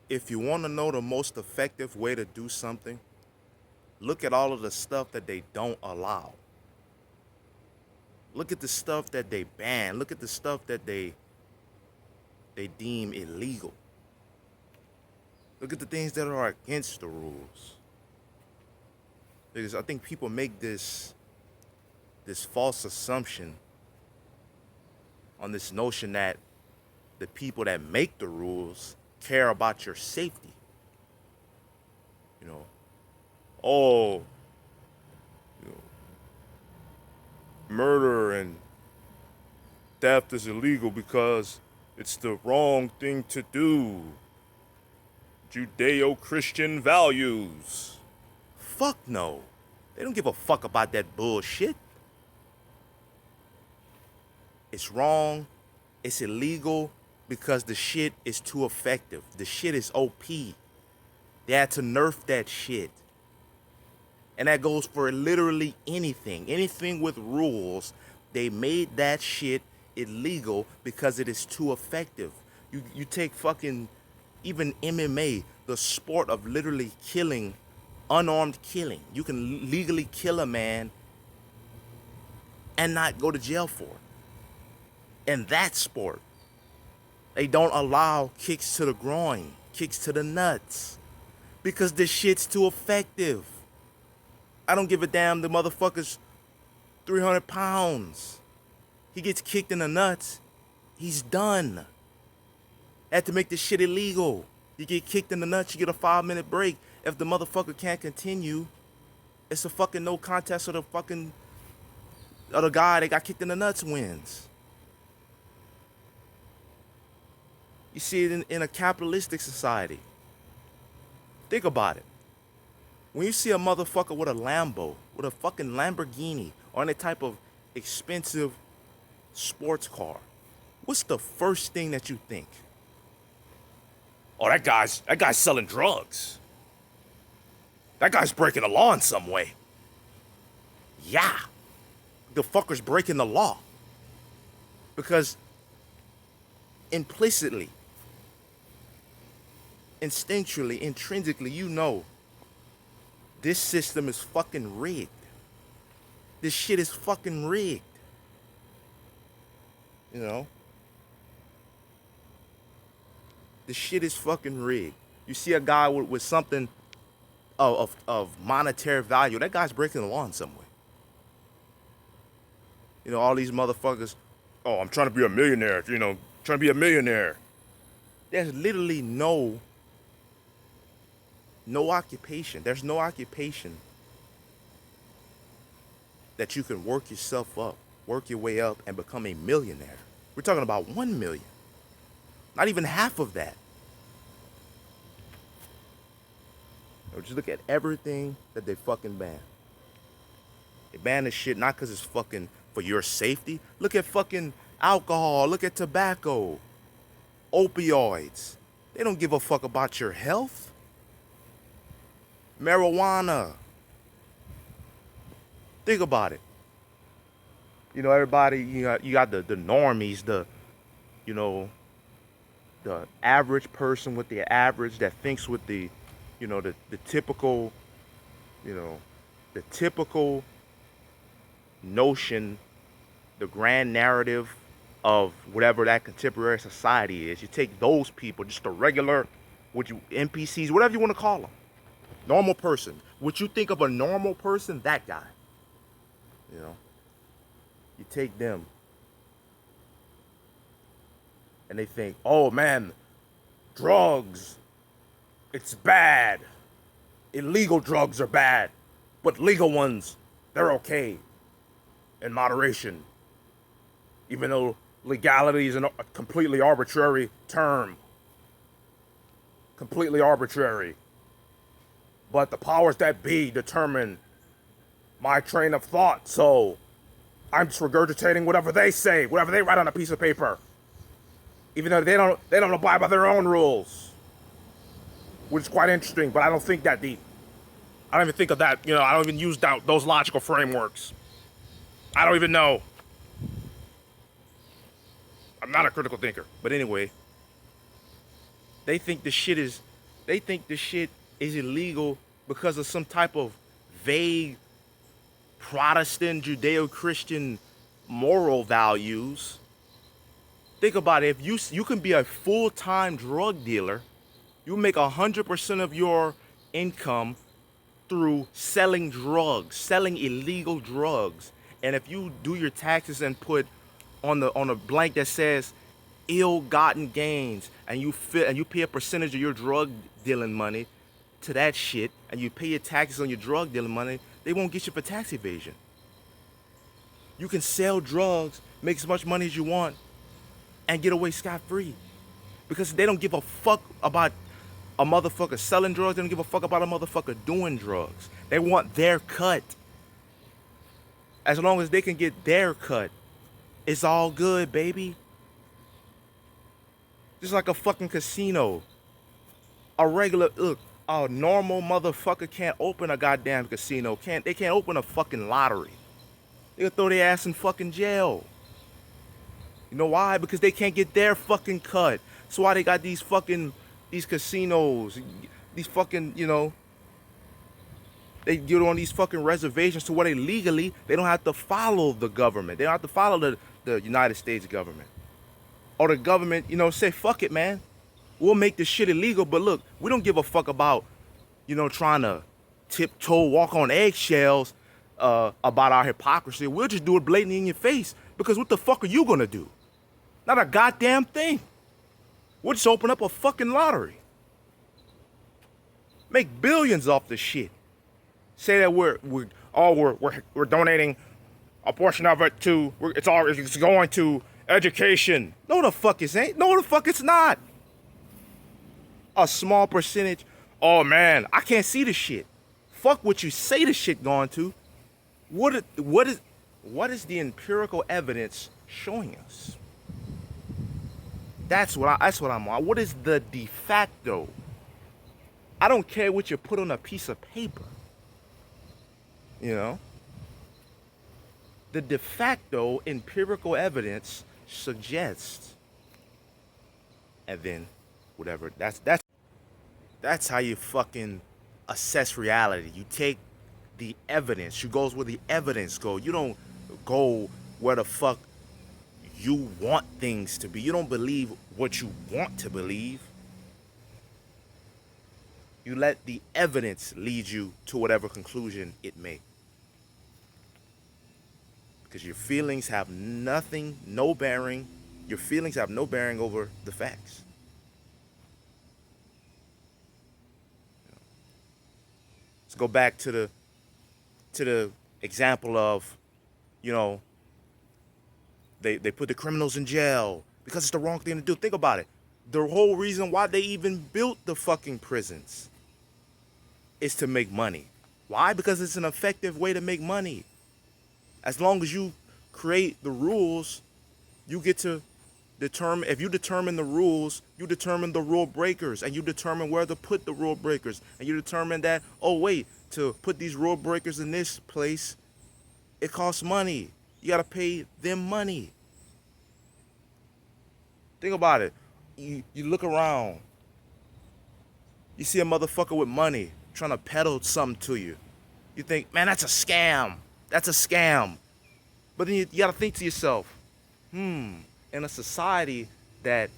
If you want to know the most effective way to do something, look at all of the stuff that they don't allow. Look at the stuff that they ban. Look at the stuff that they deem illegal. Look at the things that are against the rules. Because I think people make this false assumption on this notion that the people that make the rules care about your safety. You know, oh, you know, murder and theft is illegal because it's the wrong thing to do. Judeo-Christian values. Fuck no. They don't give a fuck about that bullshit. It's wrong. It's illegal because the shit is too effective. The shit is OP. They had to nerf that shit. And that goes for literally anything. Anything with rules. They made that shit illegal because it is too effective. You take fucking even MMA, the sport of literally killing, unarmed killing. You can legally kill a man and not go to jail for it. In that sport, they don't allow kicks to the groin, kicks to the nuts, because this shit's too effective. I don't give a damn, the motherfucker's 300 pounds. He gets kicked in the nuts, he's done. Had to make this shit illegal. You get kicked in the nuts, you get a 5-minute break. If the motherfucker can't continue, it's a fucking no contest, or the fucking other guy that got kicked in the nuts wins. You see it in a capitalistic society. Think about it. When you see a motherfucker with a Lambo, with a fucking Lamborghini, or any type of expensive sports car, what's the first thing that you think? Oh, that guy's selling drugs. That guy's breaking the law in some way. Yeah. The fucker's breaking the law. Because implicitly, instinctually, intrinsically, you know this system is fucking rigged. This shit is fucking rigged. You know? This shit is fucking rigged. You see a guy with something of monetary value, that guy's breaking the law in some way. You know, all these motherfuckers, oh, I'm trying to be a millionaire, you know, trying to be a millionaire. There's literally no occupation. There's no occupation that you can work yourself up, work your way up, and become a millionaire. We're talking about 1 million. Not even half of that. Just look at everything that they fucking ban. They ban this shit not because it's fucking for your safety. Look at fucking alcohol. Look at tobacco. Opioids. They don't give a fuck about your health. Marijuana. Think about it. You know, everybody, you got the normies, the average person with the average that thinks with the typical, the typical notion, the grand narrative of whatever that contemporary society is. You take those people, just a regular, NPCs, whatever you want to call them, normal person. What you think of a normal person, that guy. You know, you take them, and they think, oh man, drugs, it's bad. Illegal drugs are bad, but legal ones, they're okay. In moderation. Even though legality is a completely arbitrary term. Completely arbitrary. But the powers that be determine my train of thought, so I'm just regurgitating whatever they say, whatever they write on a piece of paper. Even though they don't abide by their own rules. Which is quite interesting, but I don't think that deep. I don't even think of that, I don't even use those logical frameworks. I don't even know. I'm not a critical thinker. But anyway, they think this shit is They think this shit is illegal because of some type of vague Protestant, Judeo-Christian moral values. Think about it. If you can be a full-time drug dealer, you make 100% of your income through selling drugs, selling illegal drugs. And if you do your taxes and put on a blank that says ill-gotten gains, and you pay a percentage of your drug dealing money to that shit, and you pay your taxes on your drug dealing money, they won't get you for tax evasion. You can sell drugs, make as much money as you want, and get away scot-free. Because they don't give a fuck about a motherfucker selling drugs. They don't give a fuck about a motherfucker doing drugs. They want their cut. As long as they can get their cut, it's all good, baby. Just like a fucking casino. A normal motherfucker can't open a goddamn casino. They can't open a fucking lottery. They'll throw their ass in fucking jail. You know why? Because they can't get their fucking cut. That's why they got these casinos, these fucking, they get on these fucking reservations to where they don't have to follow the government. They don't have to follow the United States government. Or the government, say, fuck it, man. We'll make this shit illegal, but look, we don't give a fuck about, trying to tiptoe, walk on eggshells about our hypocrisy. We'll just do it blatantly in your face, because what the fuck are you gonna do? Not a goddamn thing. We'll just open up a fucking lottery. Make billions off the shit. Say that we're donating a portion of it to, it's going to education. No, the fuck it ain't. No, the fuck it's not. A small percentage. Oh man, I can't see the shit. Fuck what you say the shit going to. What is the empirical evidence showing us? That's what I'm on. What is the de facto? I don't care what you put on a piece of paper. The de facto empirical evidence suggests, and then whatever. That's how you fucking assess reality. You take the evidence. You go where the evidence go. You don't go where the fuck you want things to be. You don't believe what you want to believe. You let the evidence lead you to whatever conclusion it may. Because your feelings have no bearing. Your feelings have no bearing over the facts. Let's go back to the example of, they put the criminals in jail because it's the wrong thing to do. Think about it. The whole reason why they even built the fucking prisons is to make money. Why? Because it's an effective way to make money. As long as you create the rules, you get to determine. If you determine the rules, you determine the rule breakers, and you determine where to put the rule breakers, and you determine that, oh wait, to put these rule breakers in this place, it costs money. You gotta pay them money. Think about it. You look around. You see a motherfucker with money trying to peddle something to you. You think, man, that's a scam. That's a scam. But then you gotta think to yourself, in a society that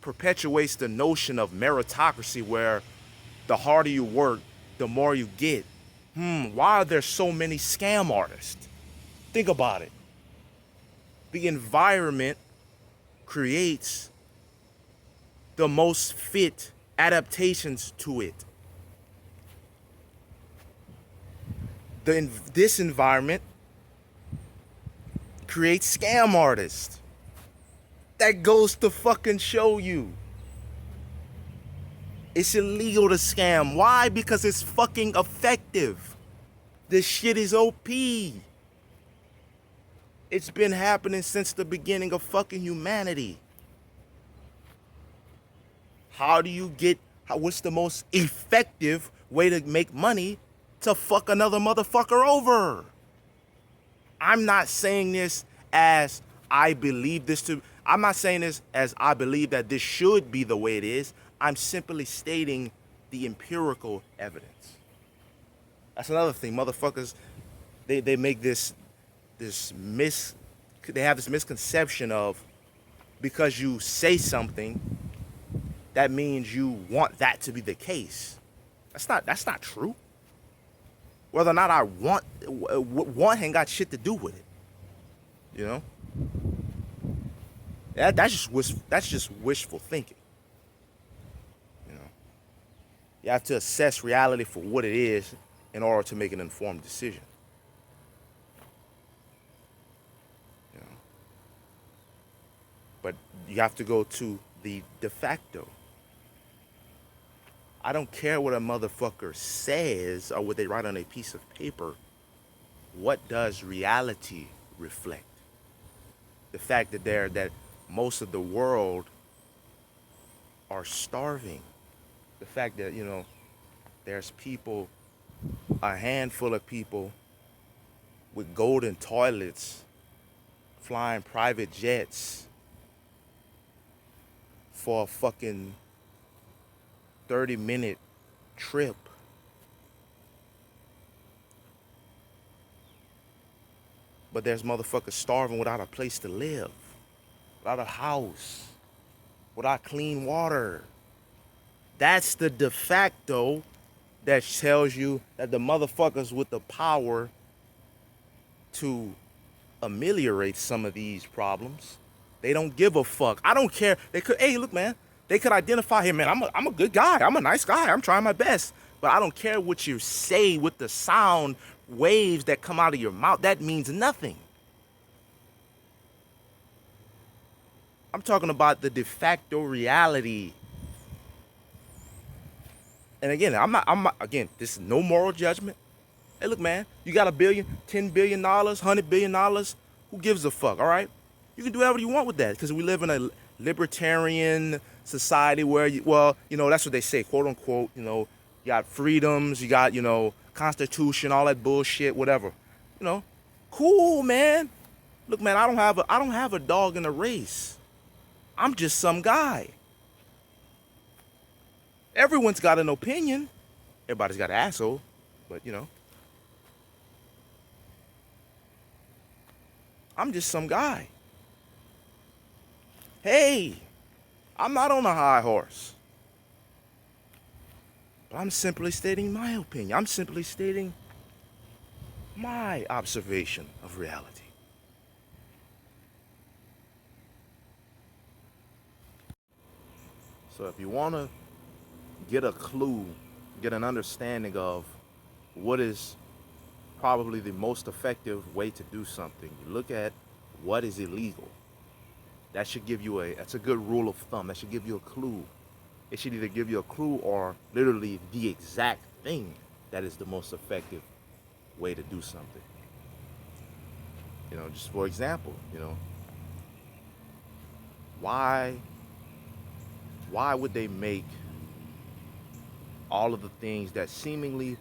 perpetuates the notion of meritocracy, where the harder you work, the more you get, why are there so many scam artists? Think about it. The environment creates the most fit adaptations to it. This environment creates scam artists. That goes to fucking show you. It's illegal to scam. Why? Because it's fucking effective. This shit is OP. It's been happening since the beginning of fucking humanity. What's the most effective way to make money to fuck another motherfucker over? I'm not saying this as I believe this to, I'm not saying this as I believe that this should be the way it is. I'm simply stating the empirical evidence. That's another thing. Motherfuckers, they make they have this misconception of, because you say something, that means you want that to be the case. That's not true. Whether or not I want ain't got shit to do with it. You know? That's just wishful thinking. You know? You have to assess reality for what it is in order to make an informed decision. You know? But you have to go to the de facto. I don't care what a motherfucker says or what they write on a piece of paper. What does reality reflect? The fact that most of the world are starving. The fact that, you know, there's people, a handful of people with golden toilets, flying private jets for a fucking 30-minute trip. But there's motherfuckers starving without a place to live, without a house, without clean water. That's the de facto that tells you that the motherfuckers with the power to ameliorate some of these problems, they don't give a fuck. I don't care. They could, hey, look, man, they could identify him, man, I'm a good guy. I'm a nice guy. I'm trying my best. But I don't care what you say with the sound waves that come out of your mouth. That means nothing. I'm talking about the de facto reality. And again, I'm not, again, this is no moral judgment. Hey, look, man, you got $1 billion, $10 billion, $100 billion. Who gives a fuck, all right? You can do whatever you want with that, because we live in a libertarian society where, well, you know, that's what they say, quote unquote, you know, you got freedoms, you got, you know, constitution, all that bullshit, whatever. You know, cool, man. Look, man, I don't have a dog in the race. I'm just some guy. Everyone's got an opinion. Everybody's got an asshole, but you know. I'm just some guy. Hey, I'm not on a high horse. But I'm simply stating my opinion. I'm simply stating my observation of reality. So if you want to get a clue, get an understanding of what is probably the most effective way to do something, you look at what is illegal. That should give you that's a good rule of thumb. That should give you a clue. It should either give you a clue or literally the exact thing that is the most effective way to do something. You know, just for example, you know, why would they make all of the things that seemingly,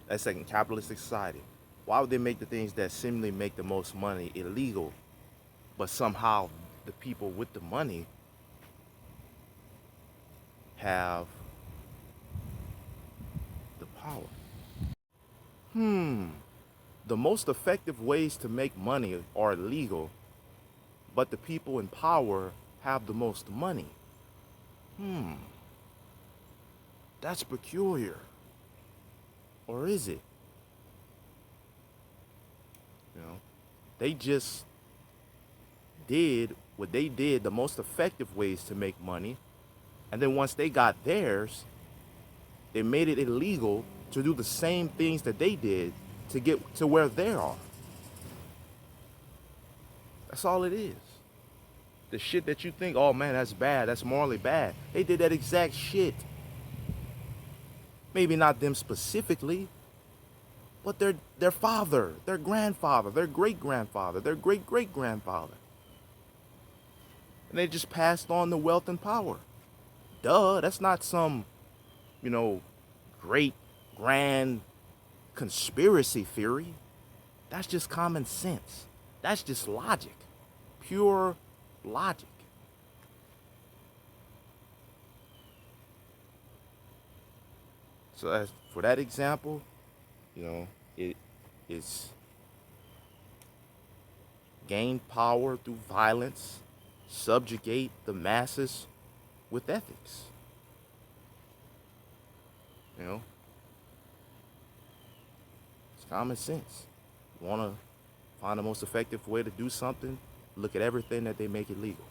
let's say in capitalistic society, why would they make the things that seemingly make the most money illegal, but somehow the people with the money have the power? The most effective ways to make money are illegal, but the people in power have the most money. That's peculiar. Or is it? You know, they just did what they did, the most effective ways to make money, and then once they got theirs, they made it illegal to do the same things that they did to get to where they are. That's all it is. The shit that you think, oh man, that's bad, that's morally bad, they did that exact shit. Maybe not them specifically, but their father, their grandfather, their great-grandfather, their great-great-grandfather. And they just passed on the wealth and power. Duh, that's not some, you know, great, grand conspiracy theory. That's just common sense. That's just logic. Pure logic. So as for that example, it's gain power through violence, subjugate the masses with ethics. It's common sense. You want to find the most effective way to do something, look at everything that they make it legal.